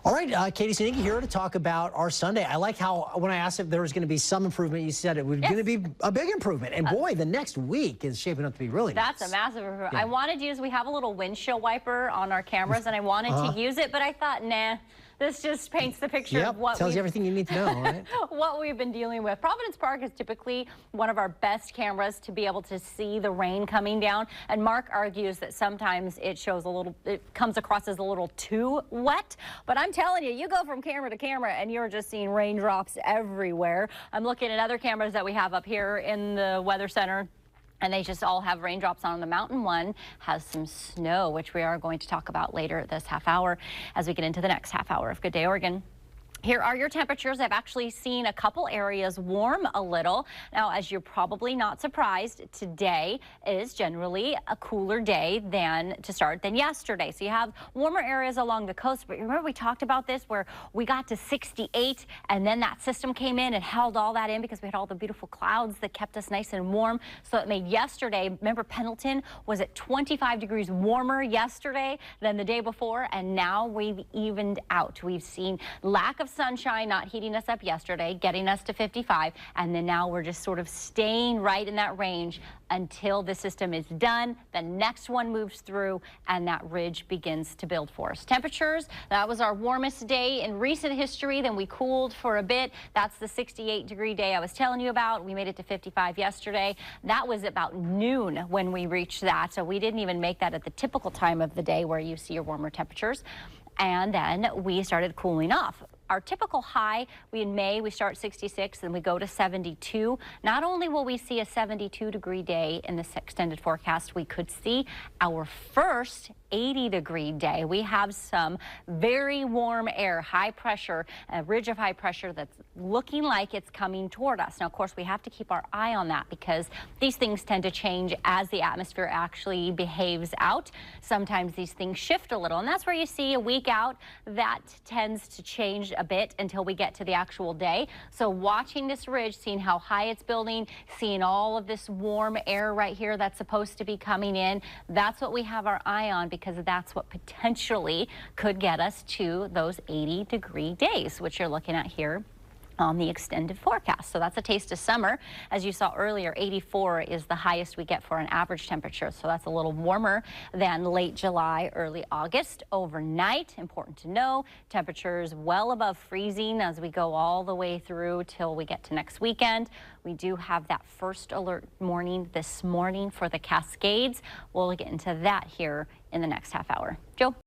All right, Katie Sinicki here to talk about our Sunday. I like how when I asked if there was going to be some improvement, you said it was going to be a big improvement. And boy, the next week is shaping up to be really nice. That's a massive improvement. Yeah. I wanted to use, we have a little windshield wiper on our cameras, and I wanted to use it, but I thought, nah, this just paints the picture of what tells you everything you need to know, right? what we've been dealing with. Providence Park is typically one of our best cameras to be able to see the rain coming down. And Mark argues that sometimes it comes across as a little too wet. But I'm telling you, you go from camera to camera and you're just seeing raindrops everywhere. I'm looking at other cameras that we have up here in the Weather Center, and they just all have raindrops on. The mountain one has some snow, which we are going to talk about later this half hour as we get into the next half hour of Good Day Oregon. Here are your temperatures. I've actually seen a couple areas warm a little. Now, as you're probably not surprised, today is generally a cooler day than yesterday. So you have warmer areas along the coast. But remember we talked about this where we got to 68 and then that system came in and held all that in because we had all the beautiful clouds that kept us nice and warm. So it made yesterday, remember Pendleton was at 25 degrees warmer yesterday than the day before. And now we've evened out. We've seen lack of sunshine not heating us up yesterday, getting us to 55, and then now we're just sort of staying right in that range until the system is done. The next one moves through and that ridge begins to build for us. Temperatures, that was our warmest day in recent history. Then we cooled for a bit. That's the 68-degree day I was telling you about. We made it to 55 yesterday. That was about noon when we reached that. So we didn't even make that at the typical time of the day where you see your warmer temperatures. And then we started cooling off. Our typical high, in May, we start 66, then we go to 72. Not only will we see a 72-degree day in this extended forecast, we could see our first 80-degree day. We have some very warm air, high pressure, a ridge of high pressure that's looking like it's coming toward us. Now, of course, we have to keep our eye on that because these things tend to change as the atmosphere actually behaves out. Sometimes these things shift a little, and that's where you see a week out that tends to change a bit until we get to the actual day. So watching this ridge, seeing how high it's building, seeing all of this warm air right here that's supposed to be coming in, that's what we have our eye on because that's what potentially could get us to those 80-degree days, which you're looking at here on the extended forecast. So that's a taste of summer. As you saw earlier, 84 is the highest we get for an average temperature. So that's a little warmer than late July, early August. Overnight, important to know, temperatures well above freezing as we go all the way through till we get to next weekend. We do have that first alert morning this morning for the Cascades. We'll get into that here in the next half hour. Joe?